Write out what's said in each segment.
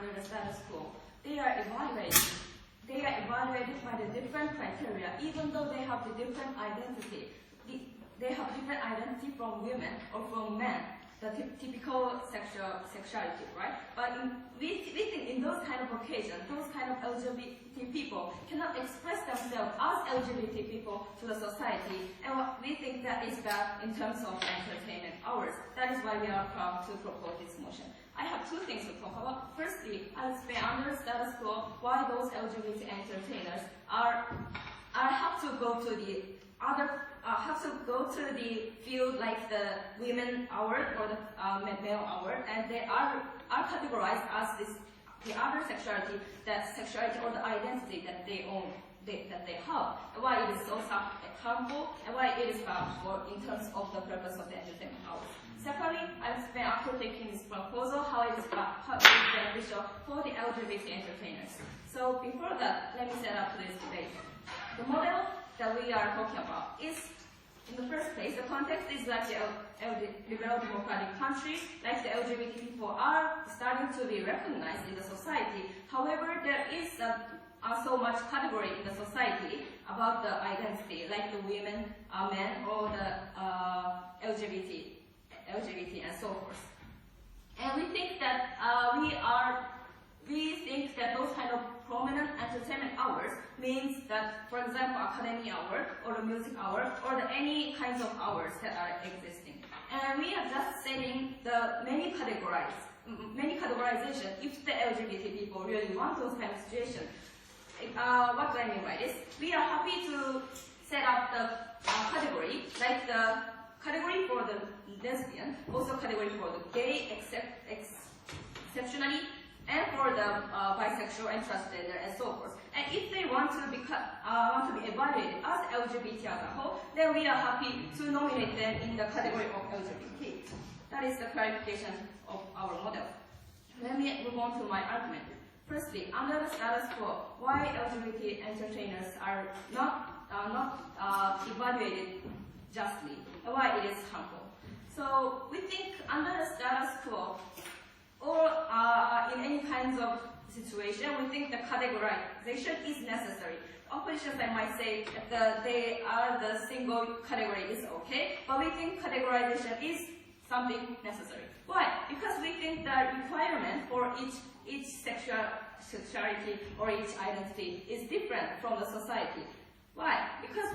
under the status quo, they are evaluated by the different criteria, even though they have the different identity. They have different identity from women or from men, the typical sexuality, right? But we think in those kind of occasions, those kind of LGBT people cannot express themselves as LGBT people to the society, and we think that is bad in terms of entertainment hours. That is why we are proud to propose this motion. I have two things to talk about. Firstly, I'll explain under status quo why those LGBT entertainers have to go to the field like the women hour or the male hour, and they are categorized as the other sexuality, that sexuality or the identity that they own, that they have, and why it is so harmful, and why it is harmful in terms of the purpose of the entertainment hours. Secondly, I'll explain after taking this proposal how it is beneficial for the LGBT entertainers. So before that, let me set up this debate. The model that we are talking about is, in the first place, the context is like the liberal democratic countries, like the LGBT people are starting to be recognized in the society. However, there is so much category in the society about the identity, like the women, men, or the LGBT and so forth. And we think that those kind of prominent entertainment hours means that, for example, academy hour or the music hour or any kinds of hours that are existing. And we are just setting the many categorization if the LGBT people really want those kind of situations. What do I mean by this? We are happy to set up the category, like the category for the lesbian, also category for the gay exceptionally, and for the bisexual and transgender and so forth. And if they want to be evaluated as LGBT as a whole, then we are happy to nominate them in the category of LGBT. That is the clarification of our model. Let me move on to my argument. Firstly, under the status quo, why LGBT entertainers are not evaluated justly, and why it is harmful. So we think under the status quo, or in any kinds of situation, we think the categorization is necessary. Opposition side might say that they are the single category is okay, but we think categorization is something necessary. Why? Because we think the requirement for each sexuality or each identity is different from the society. Why? Because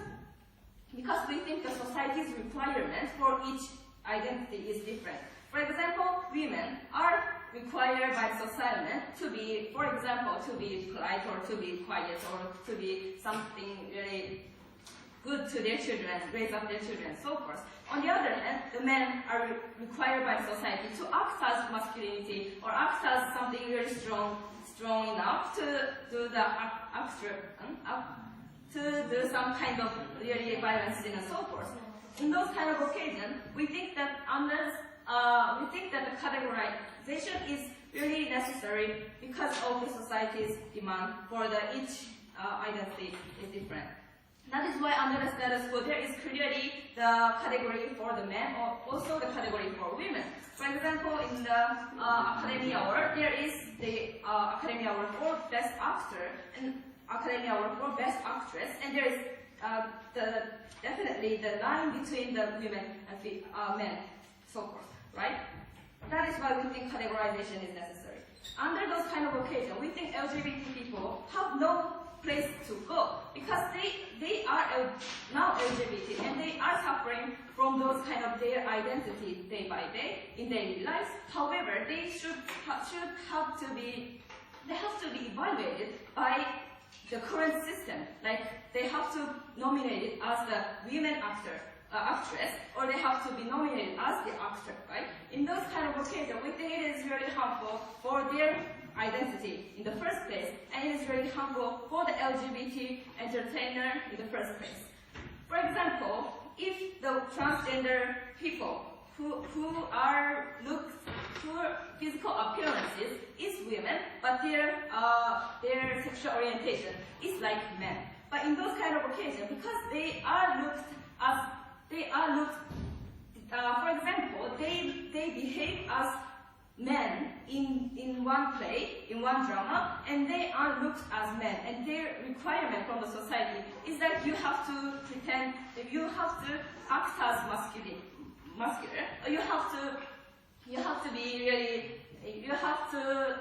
we think the society's requirement for each identity is different. For example, women are required by society to be, for example, to be polite or to be quiet or to be something really good to their children, raise up their children, and so forth. On the other hand, the men are required by society to act as masculinity or act as something really strong enough to do some kind of really violence and so forth. In those kind of occasions, we think that the categorization is really necessary because of the society's demand for each identity is different. That is why under the status quo there is clearly the category for the men or also the category for women. For example, in the Academy Award, there is the Academy Award for Best Actor and Academy Award for Best Actress, and there is definitely the line between the women and men, so forth, right? That is why we think categorization is necessary. Under those kind of occasions, we think LGBT people have no place to go because they are now LGBT and they are suffering from those kind of their identity day by day in daily lives. However, they have to be evaluated by the current system. Like they have to nominate it as the women actress, or they have to be nominated as the actor, right? In those kind of occasions, we think it is really harmful for their identity in the first place, and it is really harmful for the LGBT entertainer in the first place. For example, if the transgender people who physical appearances is women, but their sexual orientation is like men. But in those kind of occasions, because they are looked, for example, they behave as men in one play, in one drama, and they are looked as men. And their requirement from the society is that you have to pretend, you have to act as muscular. You have to be really, you have to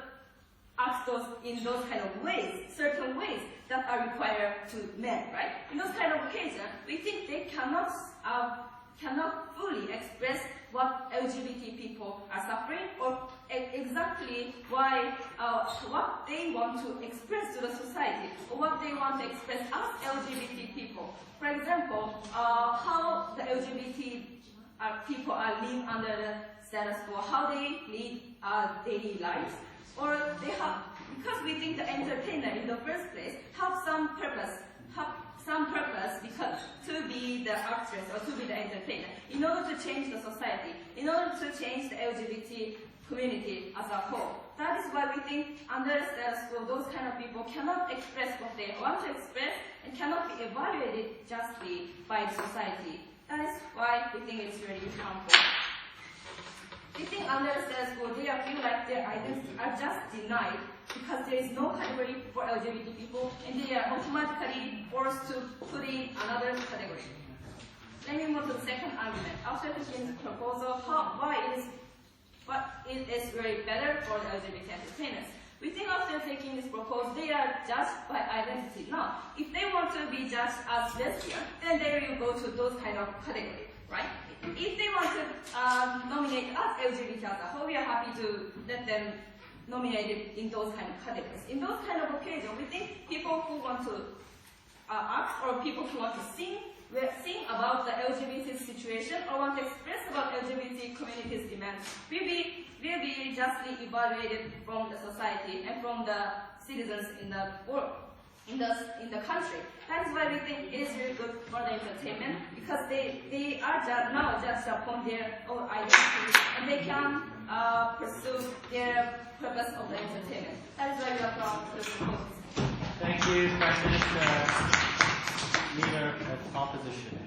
act in those kind of ways, certain ways that are required to men, right? In those kind of occasions, we think they cannot fully express what LGBT people are suffering, or exactly why, what they want to express to the society, or what they want to express as LGBT people. For example, how the LGBT people are living under the status quo, how they lead daily lives, or they have, because we think the entertainer in the first place have some purpose, because to be the actress or to be the entertainer, in order to change the society, in order to change the LGBT community as a whole. That is why we think under the status quo, those kind of people cannot express what they want to express and cannot be evaluated justly by the society. That is why we think it's really harmful. We think under the status quo, they feel like their identities are just denied because there is no category for LGBT people, and they are automatically forced to put in another category. Let me move to the second argument. After taking this proposal, why it is really better for the LGBT entertainers. We think after taking this proposal, they are judged by identity. Now, if they want to be judged as lesbian, then they will go to those kind of categories, right? If they want to nominate us LGBT as a whole, we are happy to let them nominate it in those kind of categories. In those kind of occasions, we think people who want to act or people who want to sing about the LGBT situation or want to express about LGBT community's demands will be justly evaluated from the society and from the citizens in the world, in the country. That is why we think it is really good for the entertainment, because they are now judged upon their own identity and they can pursue their purpose of the entertainment. That is why we are proud to propose. Thank you, Prime Minister, Leader of Opposition.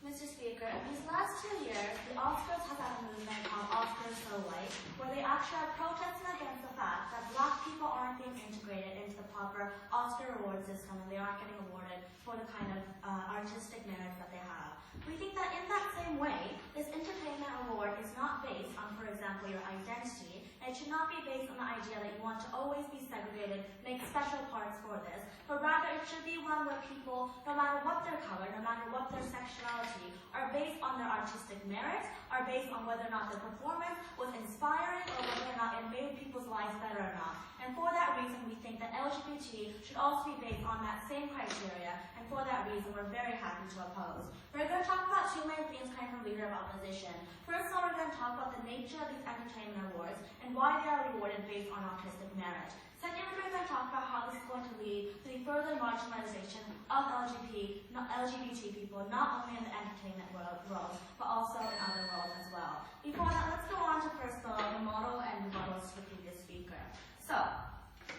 Mr. Speaker, in these last 2 years, the Oscars have had a movement called Oscars So White, where they actually are protesting against the fact that Black people aren't being integrated into the proper Oscar award system and they aren't getting awarded for the kind of artistic merit that they have. We think that in that same way, this entertainment award is not based on, for example, your identity, and it should not be based on the idea that you want to always be segregated, make special parts for this, but rather it should be one where people, no matter what their color, no matter what their sexuality, are based on their artistic merit, are based on whether or not their performance was inspiring or whether or not it made people's lives better or not. And for that reason, we think that LGBT should also be based on that same criteria, and for that reason, we're very happy to oppose. We're going to talk about two main things coming from Leader of Opposition. First of all, we're going to talk about the nature of these entertainment awards and why they are rewarded based on artistic merit. Second, we're going to talk about how this is going to lead to the further marginalization of LGBT people, not only in the entertainment world, but also in other worlds as well. Before that, let's go on to first the model and rebuttals to the previous speaker. So,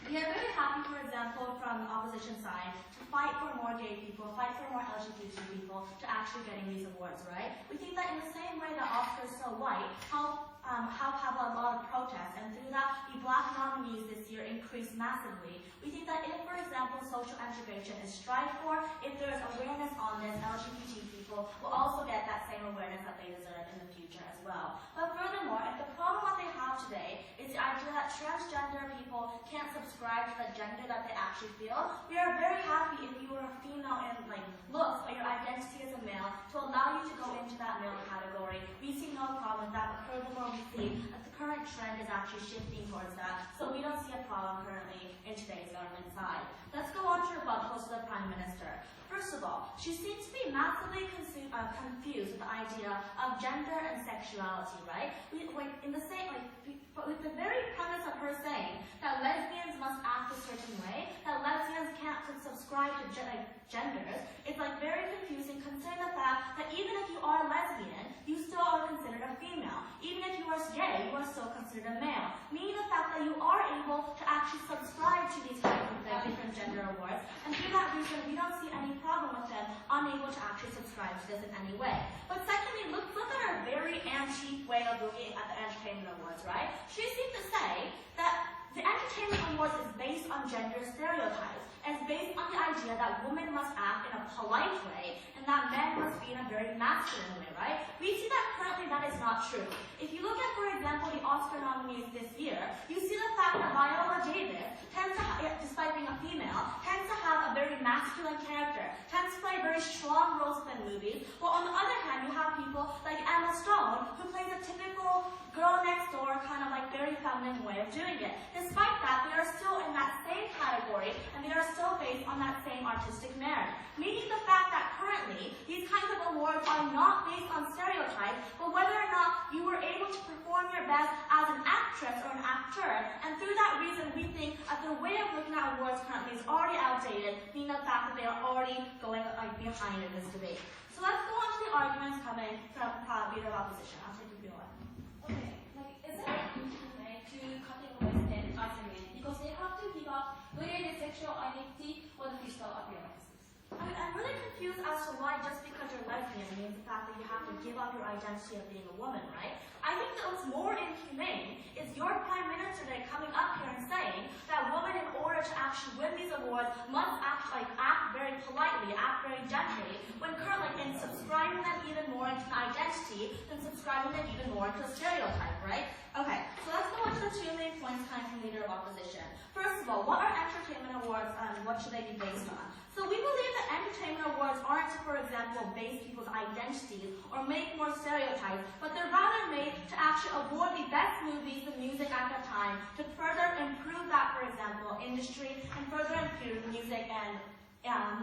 we are very happy, for example, from the opposition side, to fight for more gay people, fight for more LGBT people to actually getting these awards, right? We think that in the same way that Oscars So White help have a lot of protests, and through that, the Black nominees this year increased massively. We think that if, for example, social integration is strived for, if there is awareness on this, LGBT people will also get that same awareness that they deserve in the future as well. But furthermore, if the problem that they have today is the idea that transgender people can't subscribe to the gender that they actually feel. We are very happy if you are a female in looks, but your identity is a male, to allow you to go into that male category. We see no problem with that, but furthermore, we see that the current trend is actually shifting towards that, so we don't see a problem currently in today's government side. Let's go on to rebuttals to the Prime Minister. First of all, she seems to be massively confused with the idea of gender and sexuality, right? With the very premise of her saying that lesbians must act a certain way, that lesbians can't subscribe to genders, it's very confusing considering the fact that even if you are lesbian, you still are considered a female. Even if you are gay, you are still considered a male. Meaning the fact that you are able to actually subscribe to these kinds of different gender awards, and for that reason, we don't see any problem with them unable to actually subscribe to this in any way. But secondly, look at our very antique way of looking at the entertainment awards, right? She seems to say that the entertainment awards is based on gender stereotypes, and it's based on the idea that women must act in a polite way, and that men must be in a very masculine way, right? We see that currently that is not true. If you look at, for example, the Oscar nominees this year, you see the fact that Viola Davis despite being a female, tends to have a very masculine character, tends to play very strong roles within movies, while on the other hand, you have people like Emma Stone, who plays a typical girl next door, kind of very feminine way of doing it. Despite that, they are still in that same category, and they are still based on that same artistic merit. Meaning the fact that currently, these kinds of awards are not based on stereotypes, but whether or not you were able to perform your best as an actress or an actor, and through that reason, we think that the way of looking at awards currently is already outdated, meaning the fact that they are already going behind in this debate. So let's go on to the arguments coming from Leader of Opposition. I'll take you on. Okay, is it inhumane to categorize them as men because they have to give up whether their sexual identity or the physical appearance? I'm really confused as to why just because you're lesbian means the fact that you have to give up your identity of being a woman, right? I think that what's more inhumane is your Prime Minister today coming up here and saying that women, in order to actually win these awards, must act very politely, act very gently, when currently in subscribing them even more into an identity than subscribing them even more into a stereotype, right? Okay, so let's go on to the two main points coming from Leader of Opposition. First of all, what are entertainment awards and what should they be based on? So we believe that entertainment awards aren't to, for example, base people's identities or make more stereotypes, but they're rather made to actually award the best movies and music at the time to further improve that, for example, industry and further improve music and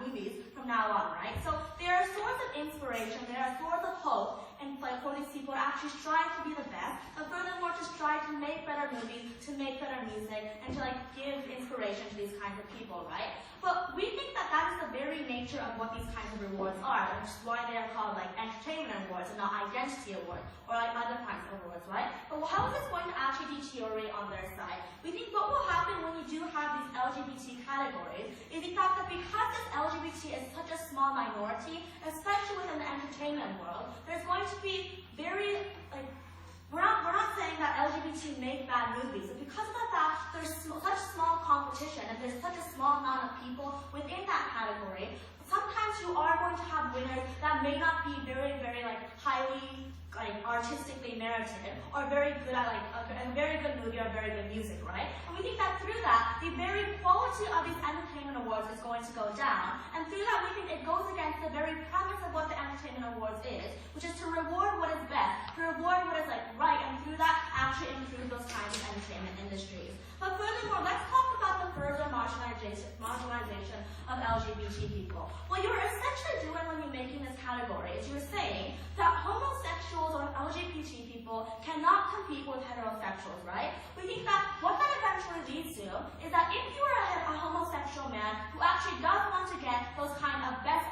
movies from now on, right? So they are a source of inspiration, they are a source of hope, and for these people to actually strive to be the best, and furthermore to strive to make better movies, to make better music, and to give inspiration to these kinds of people, right? But we think that that is the very nature of what these kinds of awards are, which is why they are called entertainment awards and not identity awards, or other kinds of awards, right? But how is this going to actually deteriorate on their side? We think what will happen when you do have these LGBT categories is the fact that because this LGBT is such a small minority, especially within the entertainment world, there's going to be very, we're not saying that LGBT make bad movies, but because of the fact there's such small competition and there's such a small amount of people within that category, sometimes you are going to have winners that may not be very, very highly artistically merited or very good at a very good movie or very good music, right? And we think that through that, the very quality of these entertainment awards is going to go down. And through that, we think it goes against the very premise of what the entertainment awards is, which is to reward what is best, to reward what is right, and through that, actually improve those kinds of entertainment industries. But furthermore, let's talk about the further marginalization of LGBT people. What you're essentially doing when you're making this category is you're saying that homosexuals or LGBT people cannot compete with heterosexuals, right? We think that what that eventually leads to is that if you are a homosexual man who actually does want to get those kind of best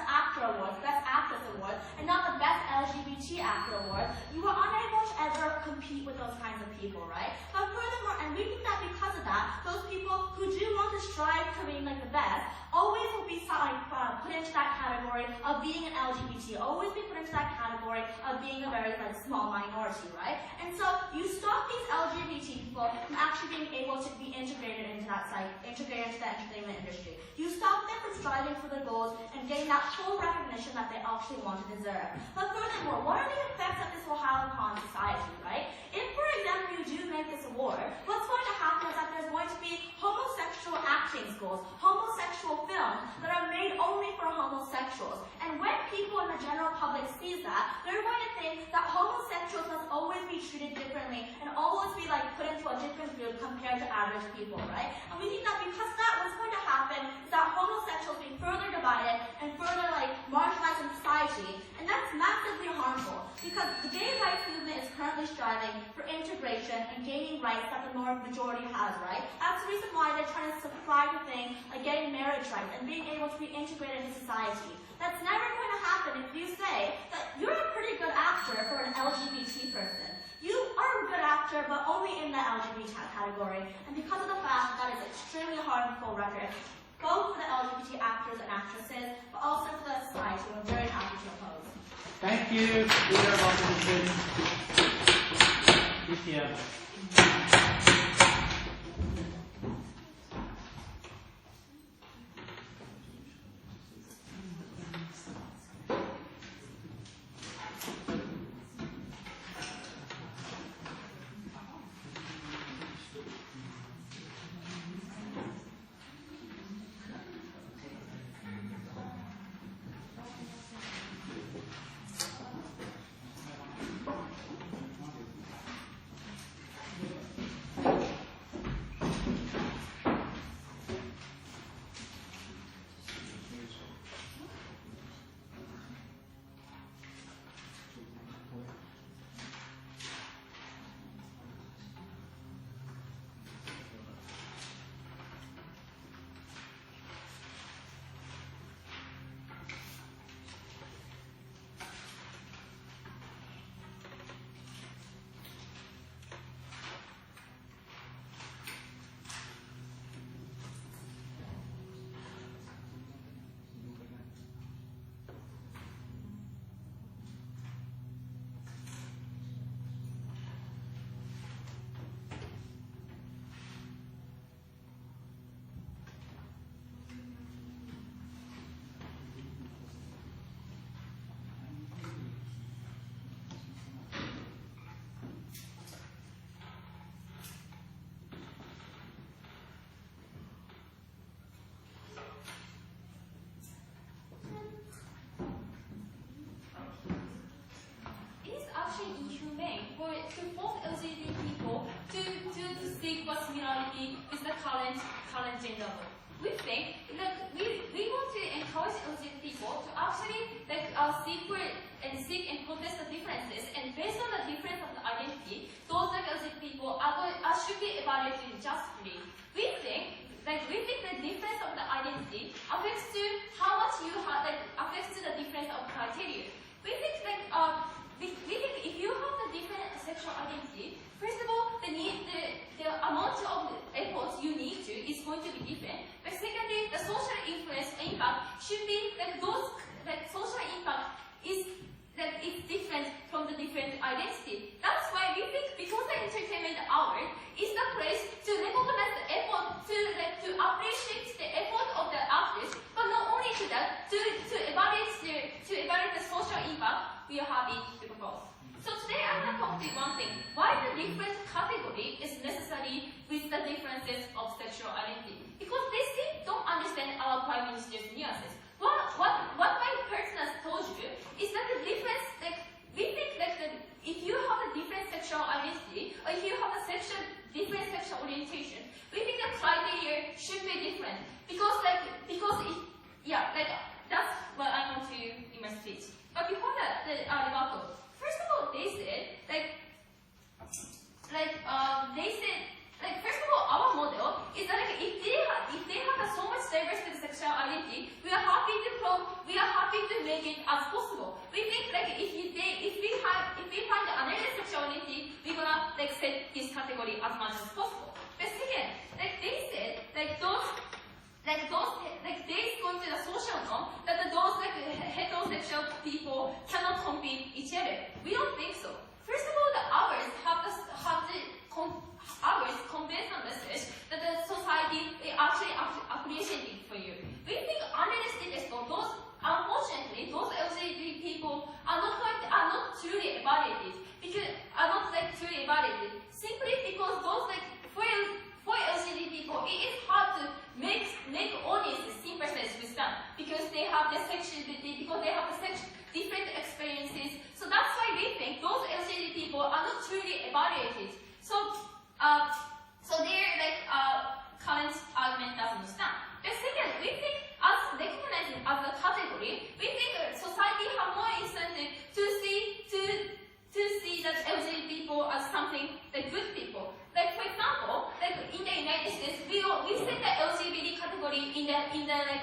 actor awards, best actress awards, and not the best LGBT actor award, you are unable to ever compete with those kinds of people, right? But furthermore, and we think that because of that, those people who do want to strive to be the best always will be put into that category of being an LGBT, always be put into that category of being a very small minority, right? And so you stop these LGBT people from actually being able to be integrated into that integrated into the entertainment industry. You stop them from striving for their goals and getting that full recognition that they actually want to deserve. But furthermore, what are the effects that this will have upon society, right? If, for example, you do make this award, what's going to happen is that there's going to be homosexual acting schools, homosexual films that are made only for homosexuals. And when people in the general public sees that, they're going to think that homosexuals must always be treated differently and always be put into a different group compared to average people, right? And we think that because of that, what's going to happen is that homosexuals be further divided and further marginalized in society, and that's massively harmful because the gay rights movement is currently striving for integration and gaining rights that the majority has, right? That's the reason why they're trying to subscribe to things like getting marriage rights and being able to be integrated into society. That's never going to happen if you say that you're a pretty good actor for an LGBT person. You are a good actor, but only in the LGBT category. And because of the fact that is extremely harmful record, both for the LGBT actors and actresses, but also for the society, we're very happy to oppose. Thank you, Leader of Opposition. BTM. To force LGBT people to seek what similarity with the current gender role. We think that we want to encourage LGBT people to actually seek and contest the differences, and based on the difference of the identity, those LGBT people should be evaluated justly. We think the difference of the identity affects to how much you have affects to the difference of criteria. We think if you have the different sexual identity, first of all, the amount of efforts you need to is going to be different. But secondly, the social impact should be social impact is different from the different identity. That's why we think because the entertainment award is the place to recognize the effort, to appreciate the effort of the artist, but not only to that, to evaluate the social impact. We are happy to propose. So today I'm going to talk to you one thing, why the different category is necessary with the differences of sexual identity. Because they still don't understand our Prime Minister's nuances. What my partner told you is that the difference, we think that if you have a different sexual identity, or if you have a different sexual orientation, we think the criteria should be different. Because that's what I want to in my speech. But before that, rebuttal. First of all, they said first of all, our model is that if they have so much diversity sexual identity, we are happy to make it as possible. We think if we find another sexuality, we're gonna set this category as much as possible. But second, they said social people cannot compete each other. We don't think so. First of all, the others others convey some message that the society is actually appreciating for you. We think unrealistic, those unfortunately those LGBT people are not truly evaluated because simply because those for LGBT people it is hard to make audiences sympathize with them because they have the different experiences. So that's why we think those LGBT people are not truly evaluated. So their current argument doesn't stand. The second, we think as recognizing as a category, we think society have more incentive to see that LGBT people as something like good people. Like for example, like in the United States, we set the LGBT category in the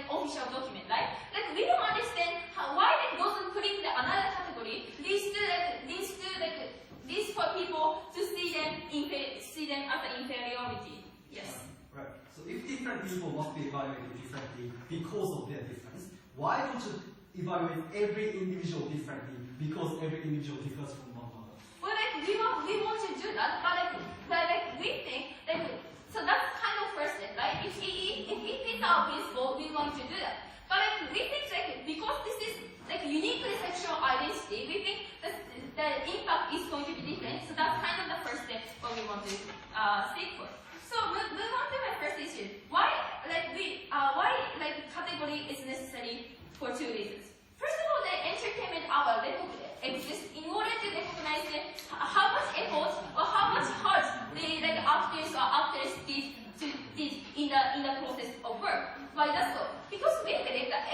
official document, right? Like we don't understand why those putting the another category leads for people to see them as an inferiority. Yes. Right. So if different people must be evaluated differently because of their difference, why don't you evaluate every individual differently because every individual differs from one another? Well, we want to do that, but we think so that's kind of first step, right? If it is our principle, we want to do that. But we think because this is uniquely sexual identity, we think that the impact is going to be different. So that's kind of the first step what we want to seek for. So move on to my first issue. Why category is necessary for two reasons. First of all, the entertainment hour exists in order to recognize how much effort or how much heart the actors or actors did in the process of work. Why that's so? Because we believe that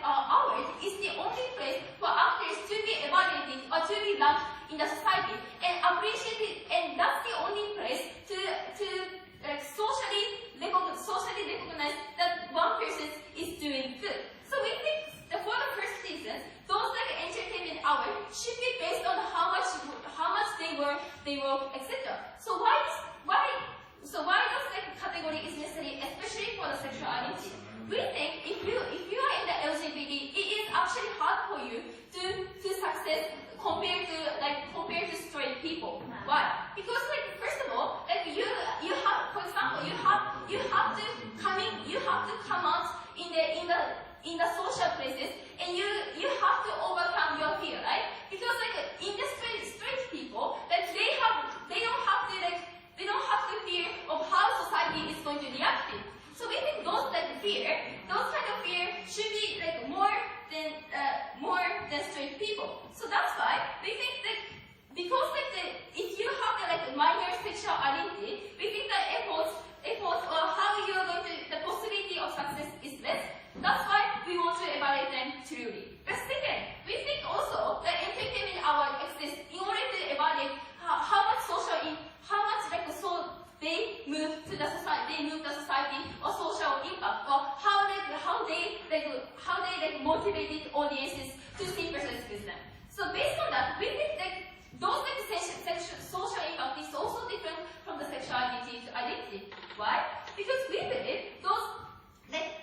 hours is the only place for actors to be evaluated or to be loved in the society and appreciated, and that's the only place to socially recognize that one person is doing good. So we think that for the first reason, those entertainment hours should be based on how much they work, etc. So why does category is necessary, especially for the sexuality? We think if you are in the LGBT, it is actually hard for you to success compared to straight people. Why? Because first of all, you have, for example, you have to come out in the social places, and you have to overcome your fear, right? Because in the straight people, they don't have to fear of how society is going to react to. So we think those kind of fear should be more than straight people. So that's why we think because if you have the minor sexual identity, we think the efforts or how you are going to the possibility of success is less. That's why we want to evaluate them truly. But second, we think also that entertainment hour exists in order to evaluate how much they move to the society or social impact, or how they motivated audiences to sympathize with them. So based on that, we think those social impact is also different from the sexuality to identity. Why? Because we believe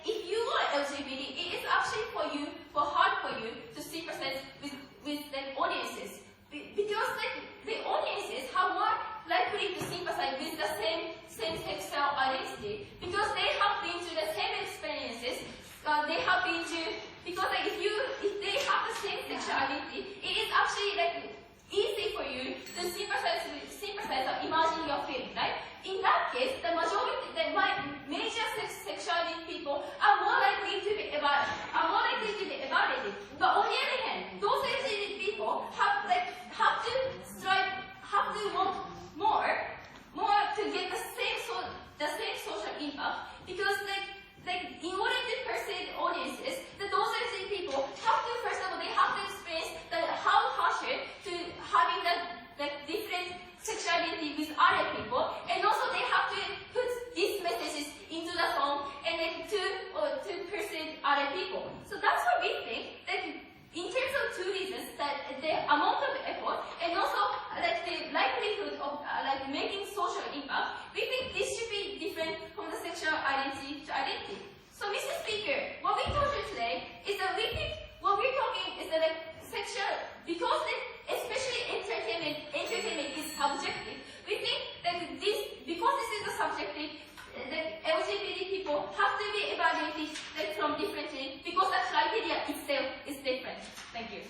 if you are LGBT, it is actually hard for you to sympathize with audiences. Because the audiences are more likely to sympathize with the same sexual identity because they have been through the same experiences. Because if they have the same sexual identity, it is actually easy for you to sympathize or imagine your feeling, right? In that case, the major sexuality people are more likely to be evaluated. But on the other hand, those LGBT people have to want more to get the same social impact because in order to persuade audiences, those LGBT people first of all they have to experience how harsher to having the different sexuality with other people, and also they have to put these messages into the song and to persuade other people. So that's why we think that in terms of two reasons, that the amount of effort and also the likelihood of making social impact, we think this should be different from the sexual identity to identity. So Mr. Speaker, what we told you today is that we think what we're talking is that like sexual, because especially entertainment is subjective. We think that because this is a subjective, that LGBT people have to be evaluated like, from differently because the criteria itself is different. Thank you.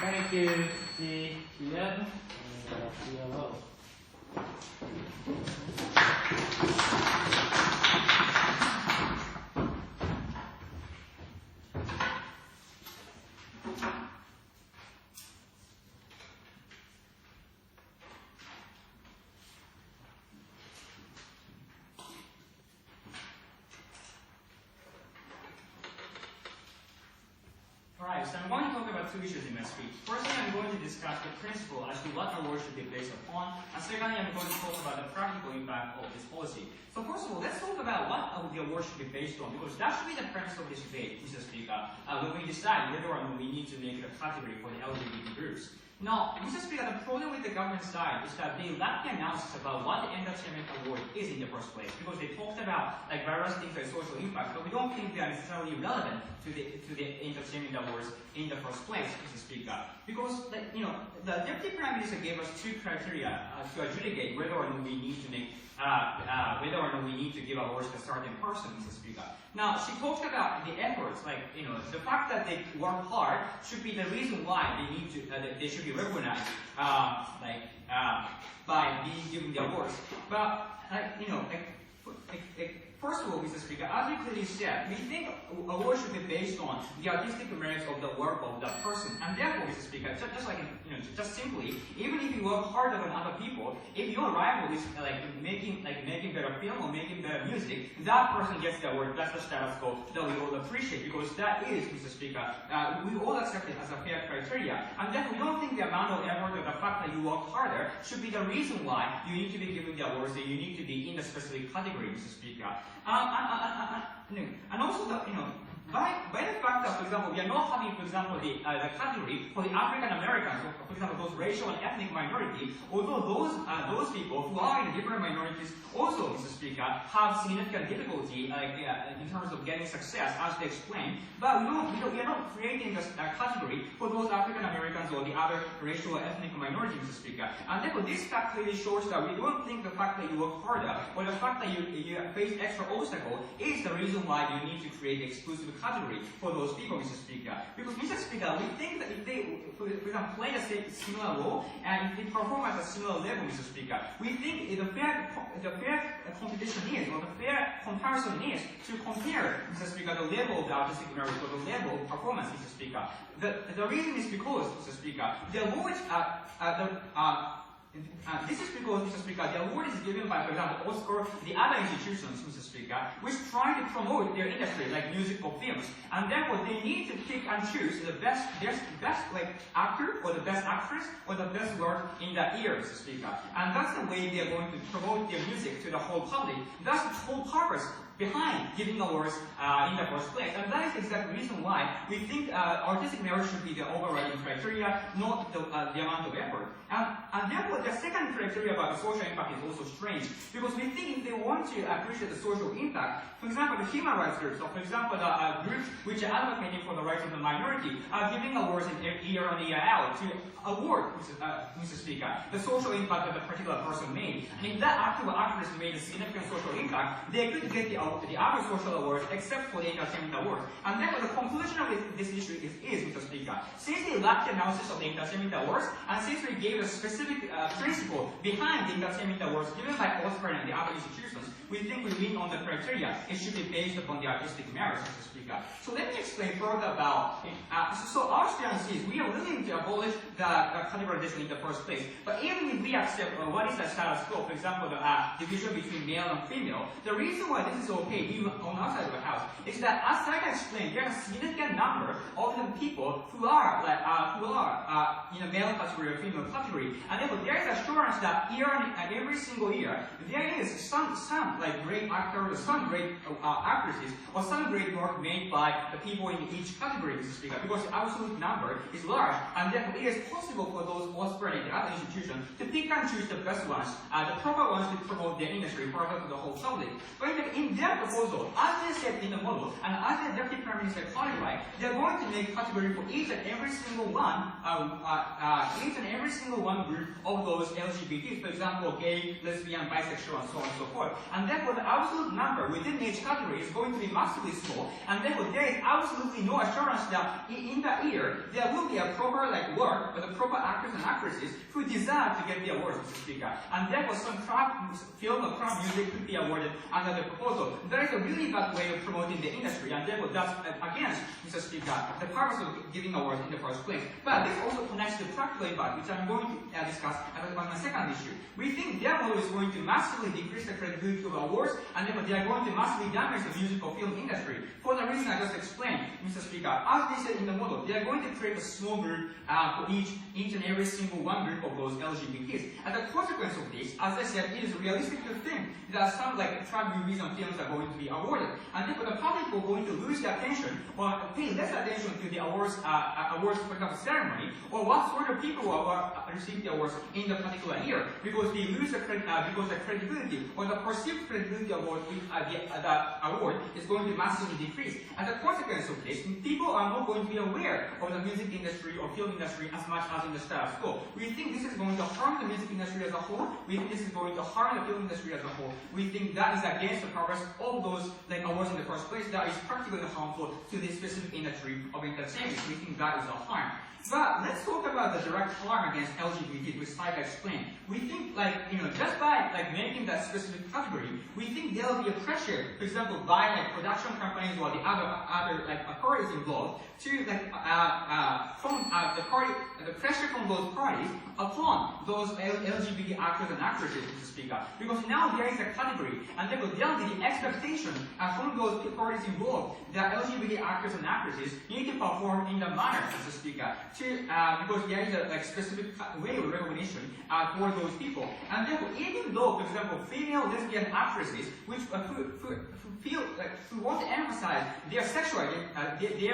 Thank you, Kian and CLO. Alright, so I'm going to talk about two issues in my speech. Firstly, I'm going to discuss the principle as to what awards should be based upon, and secondly, I'm going to talk about the practical impact of this policy. So first of all, let's talk about what the award should be based on, because that should be the premise of this debate, Mr. Speaker, when we decide whether or not we need to make a category for the LGBT groups. Now, Mr. Speaker, the problem with the government side is that they lack the analysis about what the entertainment award is in the first place, because they talked about like various things like social impact, but we don't think they are necessarily relevant to the entertainment awards in the first place, Mr. Speaker. Because like, you know, the Deputy Prime Minister gave us two criteria to adjudicate whether or not we need to make whether or not we need to give awards to a certain person, Mr. Speaker. Now, she talked about the efforts, like, you know, the fact that they work hard should be the reason why they need to, they should be recognized, by being given the awards. But, you know, first of all, Mr. Speaker, as you clearly said, we think awards should be based on the artistic merits of the work of that person. And therefore, Mr. Speaker, just simply, even if you work harder than other people, if your rival is making better film or making better music, that person gets the award. That's the status quo that we all appreciate, because that is, Mr. Speaker, we all accept it as a fair criteria. And therefore, we don't think the amount of effort or the fact that you work harder should be the reason why you need to be given the awards, that you need to be in a specific category, Mr. Speaker. And also, by the fact that, for example, we are not having, for example, the category for the African Americans, or for example, those racial and ethnic minorities, although those people who are in different minorities also, Mr. Speaker, have significant difficulty in terms of getting success, as they explained, but we are not creating a category for those African Americans or the other racial or ethnic minorities, Mr. Speaker. And therefore, this fact clearly shows that we don't think the fact that you work harder or the fact that you face extra obstacle is the reason why you need to create exclusive category for those people, Mr. Speaker. Because, Mr. Speaker, we think that if they, for example, play a similar role and if they perform at a similar level, Mr. Speaker, we think the fair competition is, or the fair comparison is, to compare, Mr. Speaker, the level of the artistic merit or the level of performance, Mr. Speaker. The reason is because, Mr. Speaker, the awards this is because, Mr. Speaker, the award is given by, for example, Oscar, the other institutions, Mr. Speaker, which try to promote their industry, like music or films, and therefore they need to pick and choose the best actor or the best actress or the best work in that year, Mr. Speaker. And that's the way they are going to promote their music to the whole public. That's the whole purpose behind giving awards in the first place. And that is the exact reason why we think artistic merit should be the overriding criteria, not the amount of effort. And therefore, the second criteria about the social impact is also strange, because we think if they want to appreciate the social impact, for example, the human rights groups, or for example, the groups which are advocating for the rights of the minority, are giving awards year in, year out to award, Mr. Speaker, the social impact that the particular person made. And if that actor or actress made a significant social impact, they could get the other social awards except for the entertainment award. And therefore, the conclusion of this issue is, Mr. Speaker, since they lack the analysis of the entertainment awards, and since we gave a specific principle behind the entertainment awards given by Oscar and the other institutions, we think we lean on the criteria. It should be based upon the artistic merits, Mr. Speaker. So let me explain further about so our stance is we are willing to abolish the categorization in the first place. But even if we accept what is the status quo, for example, the division between male and female, the reason why this is okay, even on our side of the house, is that as I explained, there are a significant number of the people who are in a male category or female category, and therefore there is assurance that every single year there is some great actors, some great actresses, or some great work made by the people in each category, Mr. Speaker, because the absolute number is large, and therefore it is possible for those Oscar and the other institutions to pick and choose the best ones, the proper ones to promote their industry further to the whole public. But in their proposal, as they said in the model, and as the Deputy Prime Minister clarified, they're going to make category for each and every single one group of those LGBTs, for example, gay, lesbian, bisexual, and so on and so forth. And therefore, the absolute number within each category is going to be massively small, and therefore, there is absolutely no assurance that in that year, there will be a proper work with the proper actors and actresses who deserve to get the awards, Mr. Speaker. And therefore, some film or crowd music could be awarded under the proposal. That is a really bad way of promoting the industry, and therefore that's against, Mr. Speaker, the purpose of giving awards in the first place. But this also connects to practical impact, which I'm going to discuss as my second issue. We think their model is going to massively decrease the credibility of awards, and therefore they are going to massively damage the musical film industry. For the reason I just explained, Mr. Speaker, as they said in the model, they are going to create a small group for each and every single one group of those LGBTs. And the consequence of this, as I said, it is realistic to think that some track movies and films are going to be awarded. And therefore the public are going to lose their attention or pay less attention to the awards, for example, ceremony, or what sort of people will receive the awards in the particular year, because they lose the credibility or the perceived credibility of the award is going to massively decrease. And the consequence of this, people are not going to be aware of the music industry or film industry as much as in the status quo. We think this is going to harm the music industry as a whole. We think this is going to harm the film industry as a whole. We think that is against the purpose of those awards in the first place. That is practically harmful to the specific industry of entertainment. We think that is a harm. But let's talk about the direct harm against LGBT, which I explained. We think, just by making that specific category, we think there will be a pressure, for example, by production companies or the other parties involved to the pressure from those parties upon those LGBT actors and actresses, Mr. Speaker. Because now there is a category, and therefore there will be the expectation from those parties involved that LGBT actors and actresses need to perform in the manner, Mr. Speaker, because there is a specific way of recognition for those people. And therefore, even though, for example, female lesbian actresses, which who want to emphasize their sexual identity,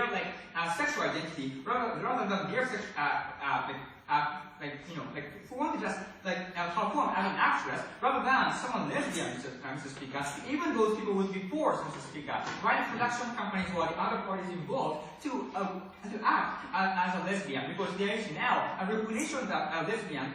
sexual identity rather than their who want to just perform as an actress rather than someone lesbian, Mr. Speaker, even those people would be forced, Mr. Speaker, by the production companies or the other parties involved to act as a lesbian, because there is now a recognition that a lesbian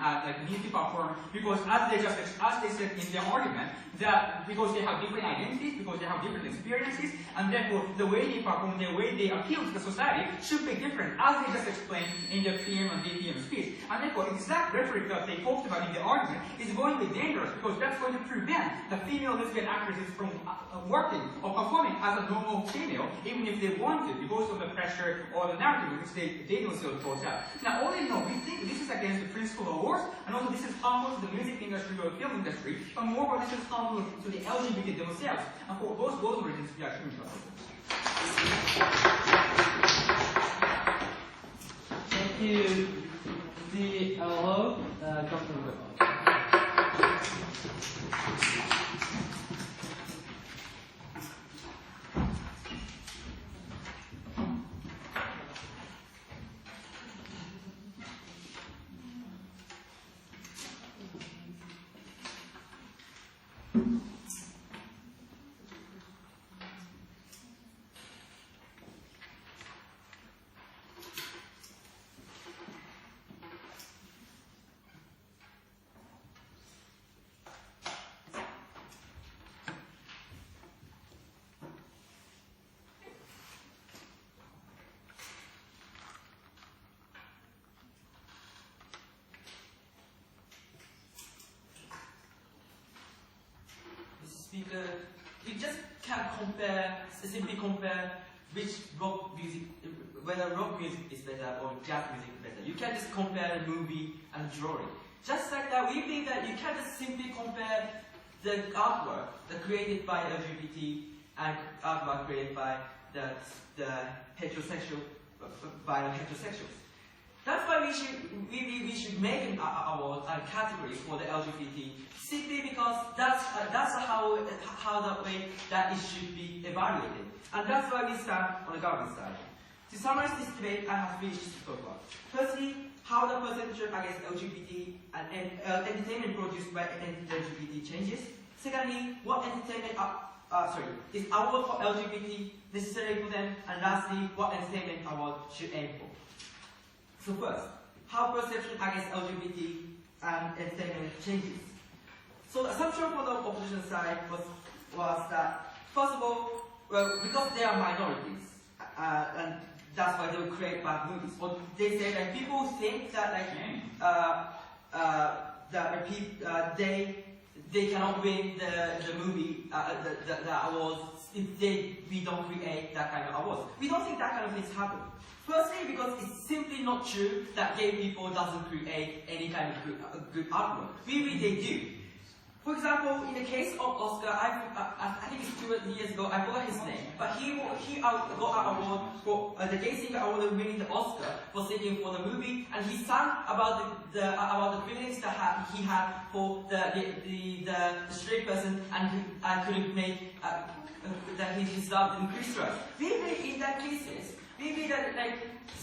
needs to perform, because as they said in their argument, that because they have different identities, because they have different experiences, and therefore the way they perform, the way they appeal to the society should be different, as they just explained in the PM and DPM speech. And therefore, exact rhetoric that they talked about in the argument is going to be dangerous, because that's going to prevent the female lesbian actresses from working or performing as a normal female, even if they want to, because of the pressure or the narrative which they themselves brought out. Now, all in all, we think this is against the principle of awards, and also this is harmful to the music industry or film industry, but moreover, this is harmful to the LGBT themselves. And for both reasons, we are extremely troubled. Thank you. The hello, Dr. Whitlock. Speaker, you just can't simply compare which rock music, whether rock music is better or jazz music is better. You can't just compare a movie and drawing. Just like that, we think that you can't just simply compare the artwork created by LGBT and artwork created by the heterosexuals. That's why we should make an award and categories for the LGBT, simply because that's how the way that it should be evaluated, and that's why we stand on the government side. To summarize this debate, I have three issues to talk about. Firstly, how the perception against LGBT and entertainment produced by LGBT changes. Secondly, what entertainment is award for LGBT necessary for them? And lastly, what entertainment award should aim for? So first, how perception against LGBT and entertainment changes. So the assumption for the opposition side was that, first of all, well, because they are minorities, and that's why they will create bad movies. But they say that people think that they cannot win the movie the awards if we don't create that kind of awards. We don't think that kind of things happen. Firstly, because it's simply not true that gay people doesn't create any kind of good artwork. Really, they do. For example, in the case of Oscar, I think it's 2 years ago, I forgot his name, but he got an award for the Gay Singer Award, winning the Oscar for singing for the movie, and he sang about the feelings that he had for the straight person and couldn't make that his love didn't crystallize. Maybe in that cases, maybe that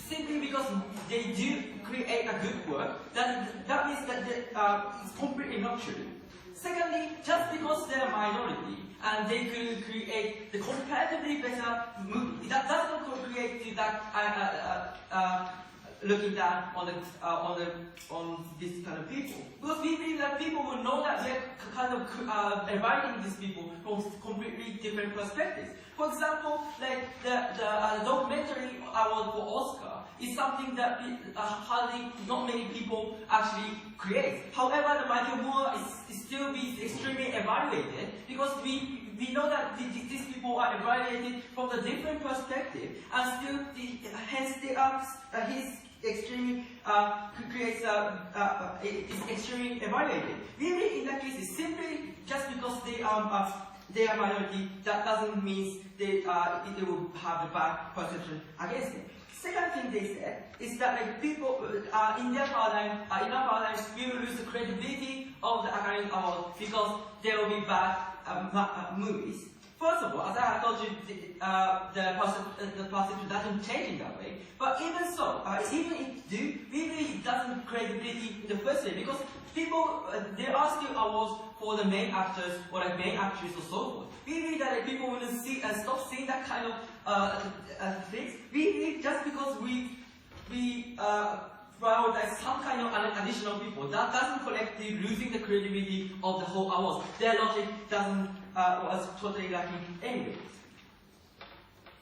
simply because they do create a good work, that means that it's completely not true. Secondly, just because they're a minority and they could create the comparatively better movie, that doesn't create that looking down on this kind of people. Because we believe that people will know that they're kind of evaluating these people from completely different perspectives. For example, like the documentary award for Oscar is something that hardly not many people actually create. However, the Michael Moore is still extremely evaluated because we know that these people are evaluated from a different perspective, and still hence his extremely creates is extremely evaluated. Really, in that case, it's simply just because they are minority, that doesn't mean they will have a bad perception against them. Second thing they said is that people in their paradigm, in our paradigms, we will lose the credibility of the academic award because there will be bad movies. First of all, as I told you, the perception doesn't change in that way. But even so, even if it doesn't credibility in the first place, because people, there are still awards for the main actors or the main actress or so forth. We believe that people will see and stop seeing that kind of things. We believe just because we prioritize some kind of additional people, that doesn't collectively losing the credibility of the whole awards. Their logic was totally lacking anyway.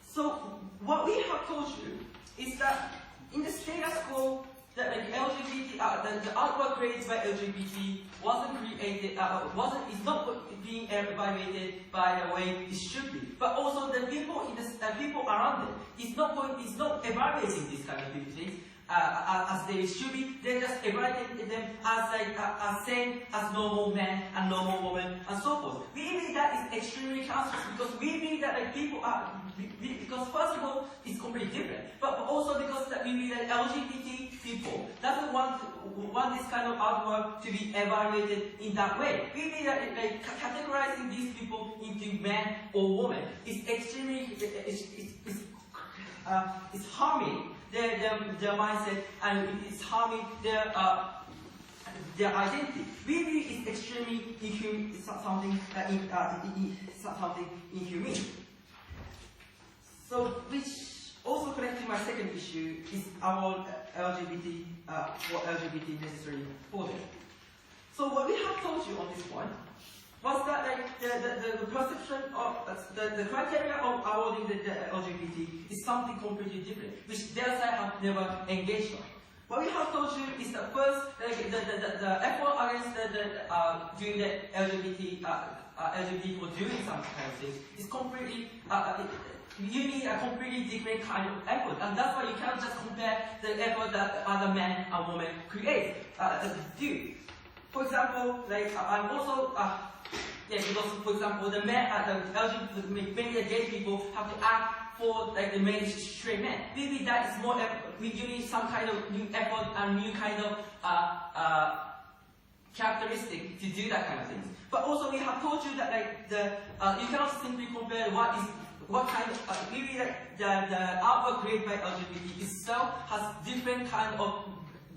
So what we have told you is that in the status quo, that LGBT, the artwork created by LGBT wasn't created, is not being evaluated by the way it should be. But also the people people around it is not evaluating these kind of things as they should be. They just evaluate them as same as normal men and normal women and so forth. We believe that is extremely cancerous because we believe that people are because first of all it's completely different, but also because that we believe that LGBT people doesn't want this kind of artwork to be evaluated in that way. We believe that categorizing these people into men or women is extremely it's harming their mindset, and it's harming their identity. We believe it's extremely inhumane. It's something inhumane. So, which also connecting my second issue is our LGBT what LGBT necessary for them. So what we have told you on this point was that the perception of the criteria of awarding the LGBT is something completely different, which their side have never engaged on. What we have told you is that first the effort against doing the LGBT for doing some kind of things is completely you need a completely different kind of effort, and that's why you cannot just compare the effort that other men and women create do. For example, I'm also because for example the men the LGBT many gay people have to act for the many straight men. Maybe that is more we need some kind of new effort and new kind of characteristic to do that kind of things. But also we have told you that you cannot simply compare what kind of maybe the artwork created by LGBT itself has different kind of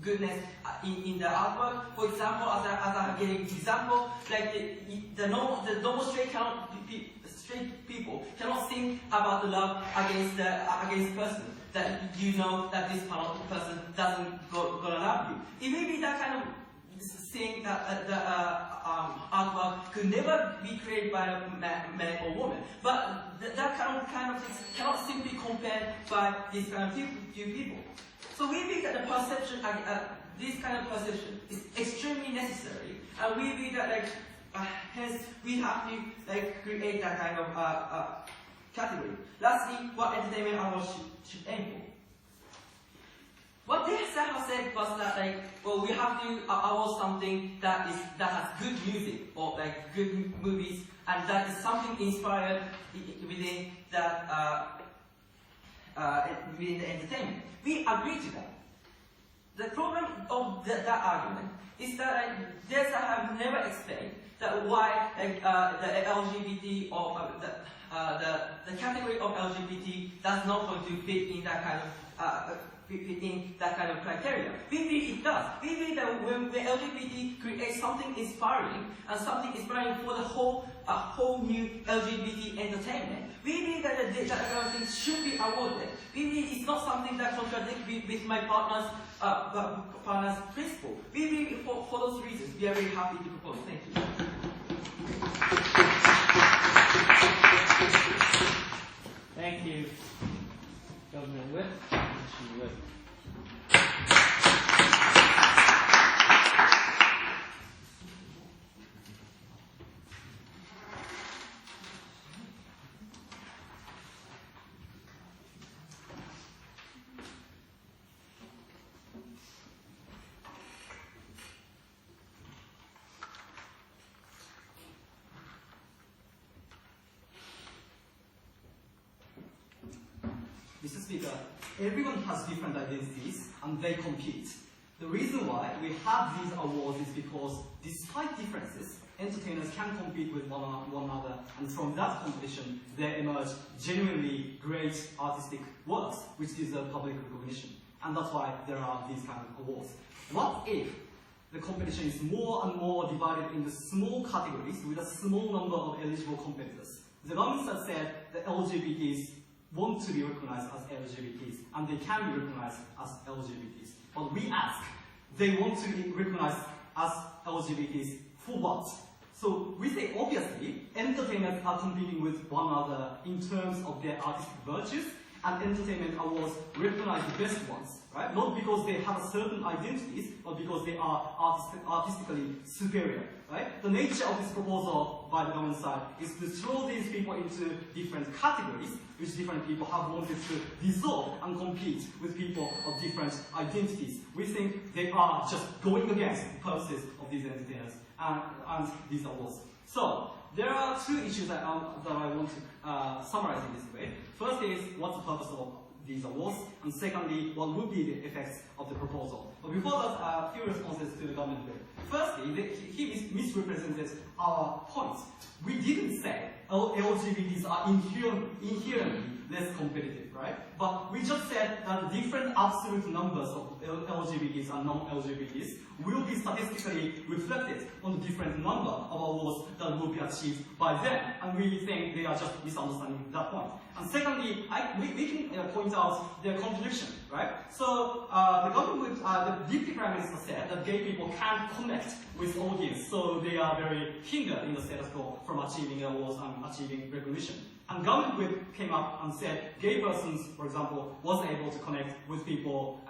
goodness in the artwork. For example, as I'm giving example, like the normal straight people cannot think about the love against person that you know that this person doesn't gonna love you. It may be that kind of thing that the artwork could never be created by a man or woman, but that kind of things cannot simply compare by these kind of two people. So we think that the perception, this kind of perception, is extremely necessary, and we think that hence we have to create that kind of category. Lastly, what entertainment awards should aim for. What they have said was that we have to award something that has good music or good movies, and that is something inspired within that within the entertainment. We agree to that. The problem of that argument is that they have never explained that why the LGBT or the category of LGBT does not going to fit in that kind of in that kind of criteria. We believe it does. We believe that when the LGBT creates something inspiring and something inspiring for the whole new LGBT entertainment, we believe that that kind of things should be awarded. We believe it's not something that contradicts with my partner's principle. We believe for those reasons we are very happy to propose. Thank you. Thank you, Governor Whip. Whip. Mr. Speaker, everyone has different identities and they compete. The reason why we have these awards is because despite differences, entertainers can compete with one another, and from that competition there emerge genuinely great artistic works which deserve public recognition. And that's why there are these kind of awards. What if the competition is more and more divided into small categories with a small number of eligible competitors? The government has said that LGBTs want to be recognized as LGBTs, and they can be recognized as LGBTs. But we ask, they want to be recognized as LGBTs for what? So we say, obviously, entertainers are competing with one another in terms of their artistic virtues, and entertainment awards recognize the best ones, right? Not because they have certain identities, but because they are artistically superior, right? The nature of this proposal by the government side is to throw these people into different categories, which different people have wanted to dissolve and compete with people of different identities. We think they are just going against the purposes of these entertainers and these awards. So, there are two issues that I want to summarize in this way. First is, what's the purpose of these awards? And secondly, what would be the effects of the proposal? But before that, a few responses to the government bill. Firstly, he misrepresented our point. We didn't say LGBTs are inherently less competitive, right? But we just said that different absolute numbers of LGBTs and non-LGBTs will be statistically reflected on the different number of awards that will be achieved by them. And we think they are just misunderstanding that point. And secondly, we can point out their contradiction, right? So the government, the Deputy Prime Minister said that gay people can't connect with audience, so they are very hindered in the status quo from achieving awards and achieving recognition. And government whip came up and said gay persons, for example, was able to connect with people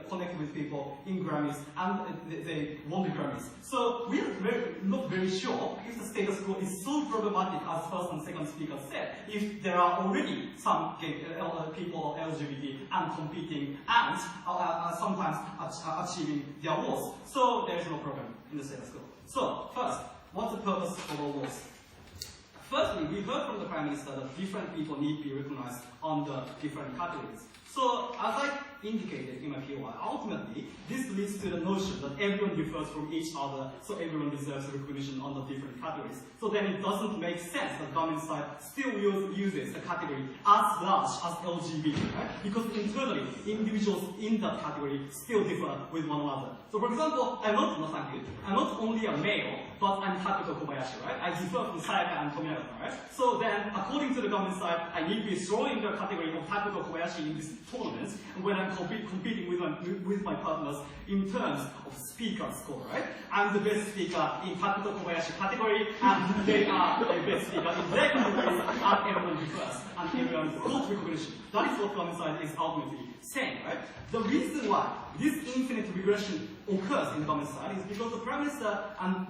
connect with people in Grammys, and they won the Grammys. So we are not very sure if the status quo is so problematic as first and second speaker said. If there are already some gay people LGBT and competing and sometimes achieving the awards, so there is no problem in the status quo. So first, what's the purpose of awards? Firstly, we heard from the Prime Minister that different people need to be recognized on the different categories. So, as I indicated in my POI, ultimately, this leads to the notion that everyone differs from each other, so everyone deserves recognition on the different categories. So then it doesn't make sense that government side still uses a category as large as LGBT, right? Because internally, individuals in that category still differ with one another. So for example, I'm not only a male, but I'm Takuto Kobayashi, right? I differ from Sayaka and Tominaga, right? So then, according to the government side, I need to be thrown in the category of Takuto Kobayashi in this tournament when I'm competing with my partners in terms of speaker score, right? I'm the best speaker in Takuto Kobayashi category, and they are the best speaker in their category, and everyone differs, and everyone got recognition. That is what government side is ultimately saying, right? The reason why this infinite regression occurs in the government side is because the Prime Minister and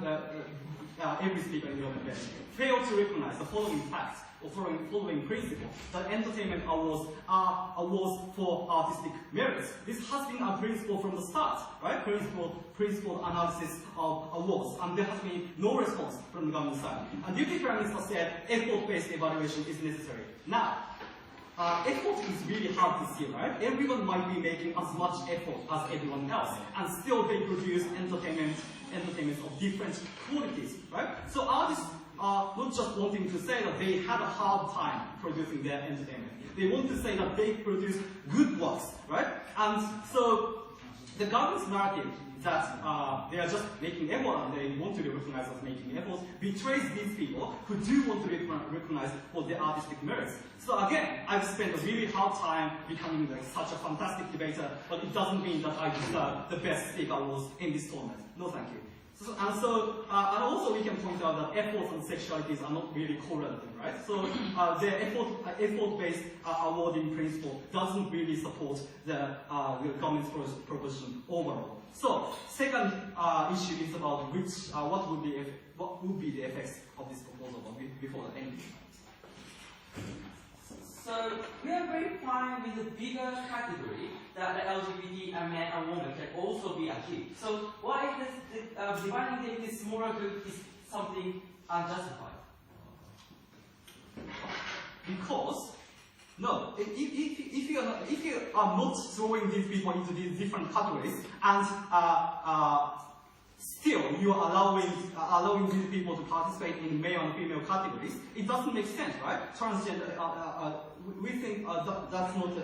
every speaker in the government fail to recognize the following facts or following principle that entertainment awards are awards for artistic merits. This has been a principle from the start, right? Principle analysis of awards, and there has been no response from the government side. And Deputy Prime Minister said effort-based evaluation is necessary. Now, effort is really hard to see, right? Everyone might be making as much effort as everyone else, and still they produce entertainment of different qualities, right? So artists are not just wanting to say that they had a hard time producing their entertainment. They want to say that they produce good works, right? And so the government's narrative that they are just making effort and they want to be recognized as making efforts betrays these people who do want to be recognized for their artistic merits. So again, I've spent a really hard time becoming like such a fantastic debater, but it doesn't mean that I deserve the best speaker awards in this tournament. No, thank you. And also we can point out that efforts and sexualities are not really correlative, right? So the effort-based awarding principle doesn't really support the government's proposition overall. So second issue is about what would be the effects of this proposal before the end. So we are very fine with a bigger category that the LGBT and men and women can also be achieved. So why is dividing this smaller group is something unjustified? Because no, if you are not throwing these people into these different categories and still you are allowing these people to participate in male and female categories, it doesn't make sense, right? Transgender, we think that's not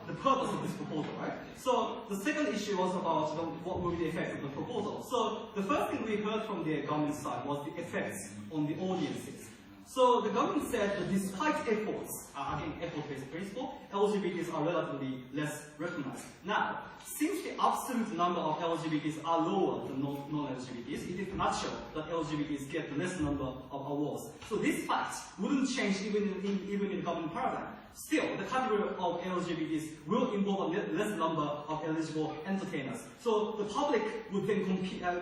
the purpose of this proposal, right? So the second issue was about what will be the effects of the proposal. So the first thing we heard from the government side was the effects on the audiences. So the government said that despite efforts, again effort-based principle, LGBTs are relatively less recognized. Now, since the absolute number of LGBTs are lower than non-LGBTs, it is natural that LGBTs get less number of awards. So this fact wouldn't change even in the government paradigm. Still, the category of LGBTs will involve a less number of eligible entertainers. So the public would then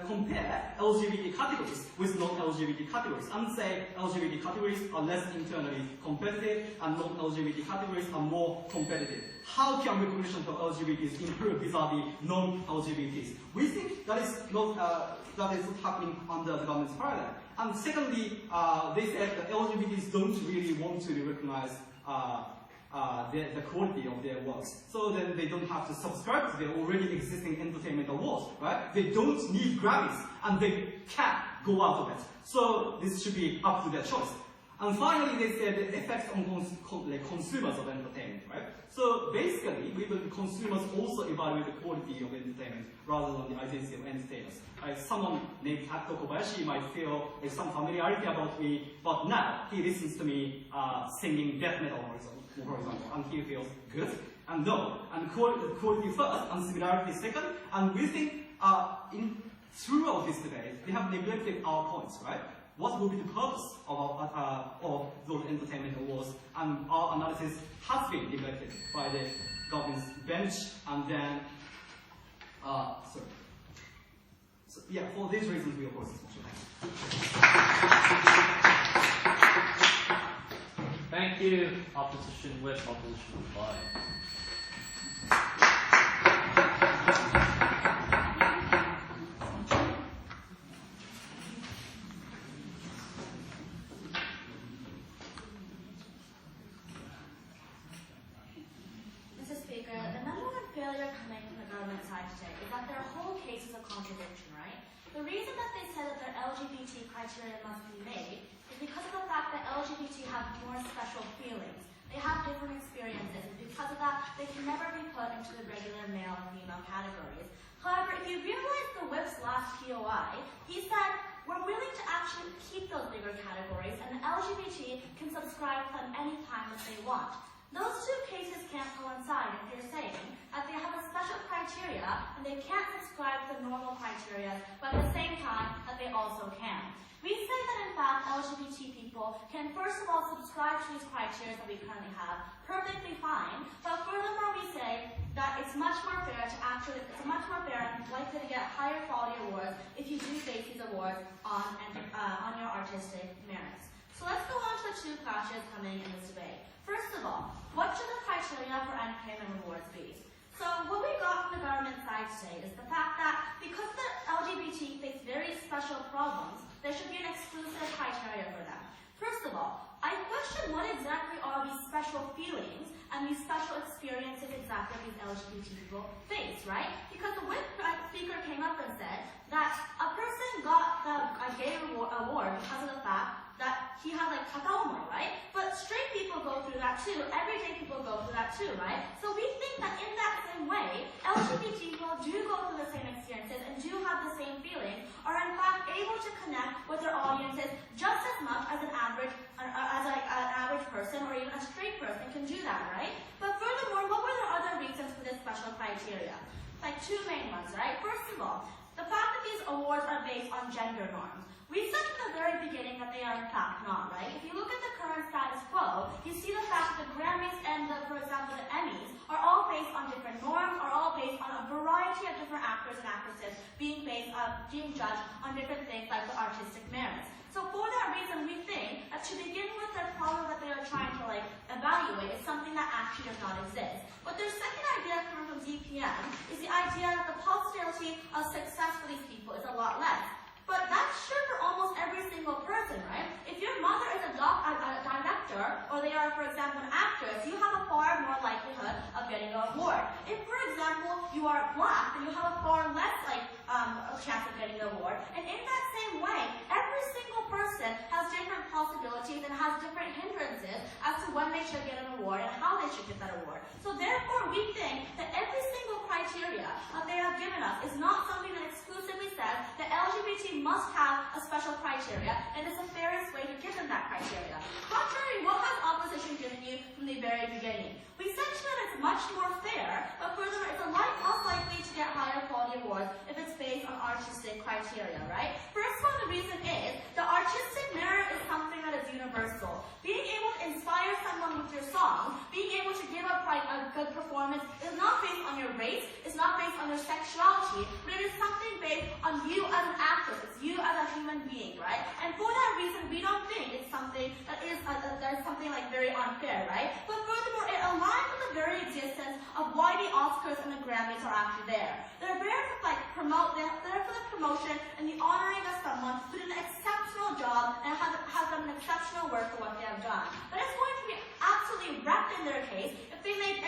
compare LGBT categories with non-LGBT categories and say LGBT categories are less internally competitive and non-LGBT categories are more competitive. How can recognition of LGBTs improve vis-a-vis non-LGBTs? We think that is not happening under the government's paradigm. And secondly, they said that LGBTs don't really want to be recognized the quality of their works. So then they don't have to subscribe to their already existing entertainment awards, right? They don't need Grammys, and they can go out of it. So this should be up to their choice. And finally, they said the effects on consumers of entertainment, right? So basically, we believe consumers also evaluate the quality of entertainment rather than the identity of entertainers. Like someone named Takuto Kobayashi might feel some familiarity about me, but now he listens to me singing death metal, for example, and he feels good. And no, and quality first, and similarity second. And we think throughout this debate, we have neglected our points, right? What will be the purpose of those entertainment awards? And our analysis has been neglected by the government's bench, and then, So yeah, for these reasons, we oppose this motion. Thank you, opposition with, opposition by. side today is that their whole case is a contradiction, right? The reason that they said that their LGBT criteria must be made is because of the fact that LGBT have more special feelings. They have different experiences, and because of that, they can never be put into the regular male and female categories. However, if you realize the whip's last POI, he said, we're willing to actually keep those bigger categories, and the LGBT can subscribe to them anytime that they want. Those two cases can't coincide if you're saying that they have a special criteria and they can't subscribe to the normal criteria, but at the same time that they also can. We say that in fact LGBT people can first of all subscribe to these criteria that we currently have, perfectly fine, but furthermore we say that it's much more fair and likely to get higher quality awards if you do base these awards on your artistic merits. So let's go on to the two clashes coming in this debate. First of all, what should the criteria for entertainment awards be? So what we got from the government side today is the fact that because the LGBT face very special problems, there should be an exclusive criteria for them. First of all, I question what exactly are these special feelings and these special experiences exactly these LGBT people face, right? Because the whip speaker came up and said that a person got a gay award because of the fact that he had like kataomori, right? But straight people go through that too. Everyday people go through that too, right? So we think that in that same way, LGBT people do go through the same experiences and do have the same feelings, are in fact able to connect with their audiences just as much as an average person or even a straight person can do that, right? But furthermore, what were the other reasons for this special criteria? Like two main ones, right? First of all, the fact that these awards are based on gender norms. We said from the very beginning that they are in fact not, right? If you look at the current status quo, you see the fact that the Grammys and, for example, the Emmys are all based on different norms, are all based on a variety of different actors and actresses being judged on different things like the artistic merits. So for that reason, we think that to begin with, the problem that they are trying to evaluate is something that actually does not exist. But their second idea coming from DPM is the idea that the possibility of success for these people is a lot less. But that's true for almost every single person, right? If your mother is a director, or they are, for example, an actress, you have a far more likelihood of getting an award. If, for example, you are black, then you have a far less chance of getting an award. And in that same way, every single person has different possibilities and has different hindrances as to when they should get an award and how they should get that award. So therefore, we think that every single criteria that they have given us is not something that exclusively says that LGBT must have a special criteria, and it's the fairest way to give them that criteria. Contrary, what has opposition given you from the very beginning? We said to them it's much more fair, but furthermore, it's a lot less likely to get higher quality awards if it's based on artistic criteria, right? First of all, the reason is that artistic merit is something that is universal. Being able to inspire someone with your song, being able to give a good performance is not based on your race, it's not based on your sexuality, but it is something based on you as an actress, it's you as a human being, right? And for that reason, we don't think it's something that is there's something very unfair, right? But furthermore, it aligns with the very existence of why the Oscars and the Grammys are actually there. They're there to they're for the promotion and the honoring of someone who did an exceptional job and has done an exceptional work for what they have done. But it's going to be absolutely wrecked in their case if they make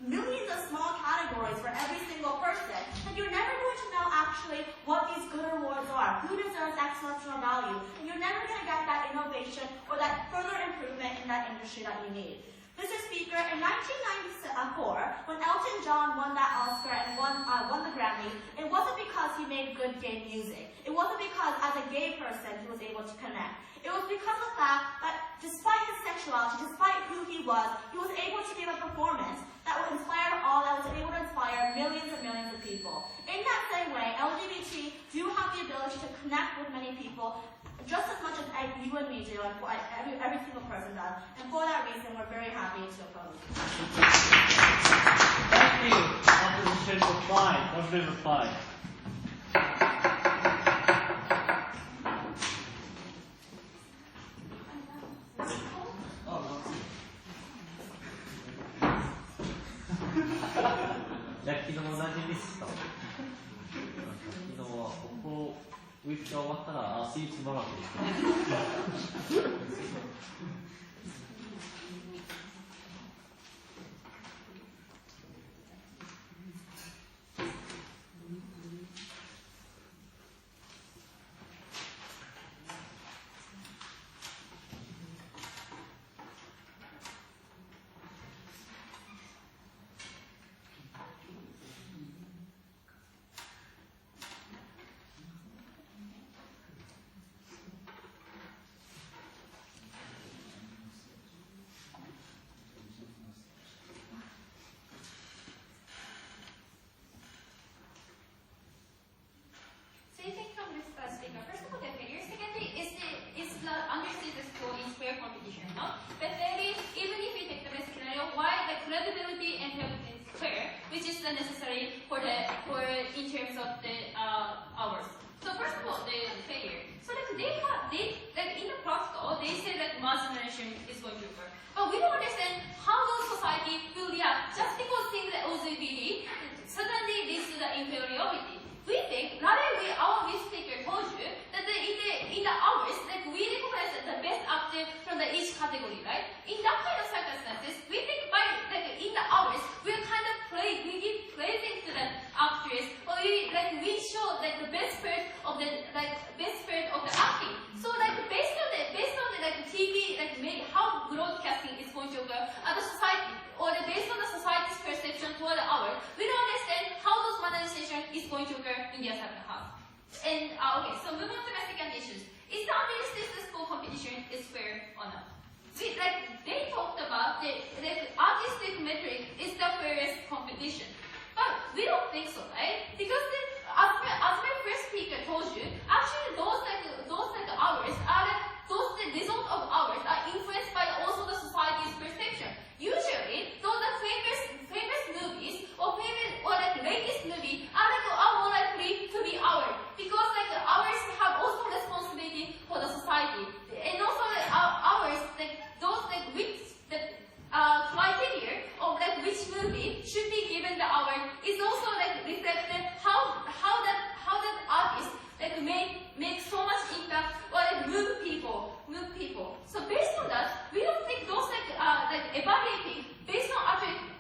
millions of small categories for every single person, and you're never going to know actually what these good awards are, who deserves exceptional value, and you're never going to get that innovation or that further improvement in that industry that you need. Mr. Speaker, in 1994, when Elton John won that Oscar and won the Grammy, it wasn't because he made good gay music. It wasn't because, as a gay person, he was able to connect. It was because of the fact that despite his sexuality, despite who he was able to give a performance that would inspire all, that was able to inspire millions and millions of people. In that same way, LGBT do have the ability to connect with many people just as much as you and me do, and every single person does. And for that reason, we're very happy to oppose. Thank you. Opposition reply. Opposition reply. じゃあ昨日同じミスした。昨日はここウィークが終わったらスイーツマラソンして。credibility and fair, which is necessary for in terms of the hours. So first of all, the failure. So they in the protocol they say that mass generation is going to occur, but we don't understand how the society will react just because things like LGBT suddenly leads to the inferiority. We think rather our guest speaker told you that in the hours we recognize the best actor from each category, right? In that kind of circumstances, we think by in the hours we give praising to the actress, or we show the best part of the acting. So based on the TV how broadcasting is going to occur at the society, or based on the society's perception toward the hour, we don't understand how those manifestation is going to occur in their second half. And okay, so moving on to my second issues. Is the understated school competition is fair or not? They talked about the artistic metric is the fairest competition. But we don't think so, right? Because as my first speaker told you, actually those hours are the result of hours are influenced by also the society's perception. Usually, those are famous movies or latest movie are more likely to be ours, because hours have also responsibility for the society, and also hours which the criteria of which movie should be given the hour is also reflected how that artist make so much impact or move people. So based on that, we don't think those evaluating based on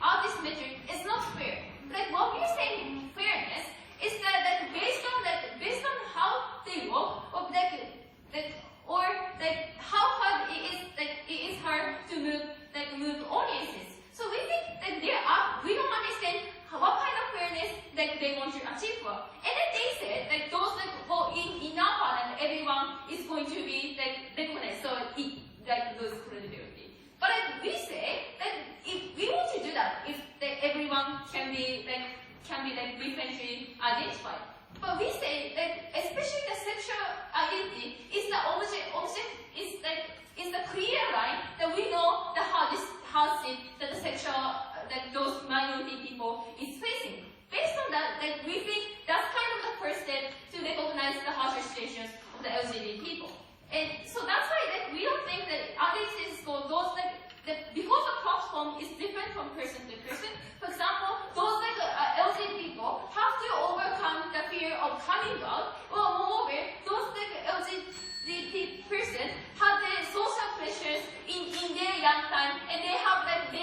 artist metric is not fair. What we're saying fairness is that based on how they work, or how hard it is hard to move audiences. So we think we don't understand what kind of fairness they want to achieve for. And then they said those in our part everyone is going to be recognized, so it lose credibility. But we say that if we want to do that, if everyone can be differently identified. But we say that especially the sexual identity is the object is the clear line that we know the hardship that the sexual those minority people is facing. Based on that, we think that's kind of the first step to recognize the harsher situations of the LGBT people. And so that's why we don't think that identities go those because the platform is different from person to person. For example, those LGBT people have to overcome the fear of coming out. Or moreover, those LGBT person have the social pressures in their young time, and they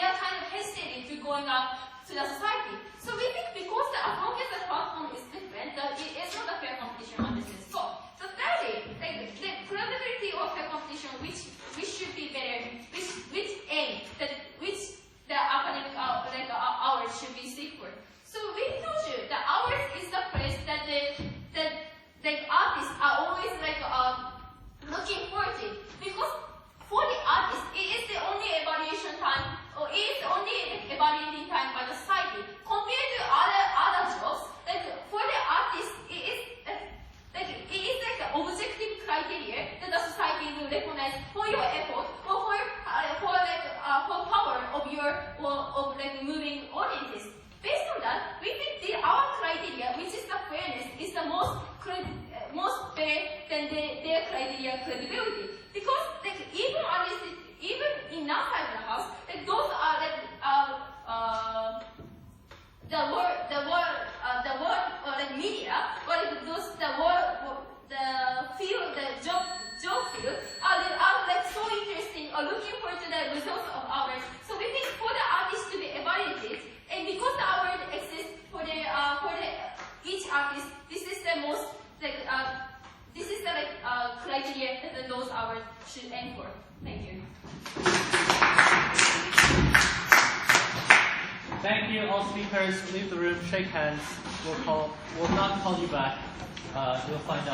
are kind of hesitating to going out to the society. So we think because as long as the platform is different, that it is not a fair competition on this scope. So thirdly, the credibility of fair competition, which should be better, which aim which the academic hours should be secured. So we told you the hours is the place that the artists are always looking forward to, because for the artist it is the only evaluation time, or it is the only evaluating time by the society compared to other jobs. For the artist it is the objective criteria that the society will recognize for your effort, or for power of your moving audiences. Based on that, we think our criteria, which is the fairness, is the most fair than their criteria credibility. Because even in outside the house, those are the word or media, or the job field are so interesting or looking forward to the results of ours. So we think for the artist to be evaluated, and because the award exists for each artist, this is the most criteria that those awards should aim for. Thank you. Thank you, all speakers. Leave the room, shake hands. We'll not call you back. You'll find out.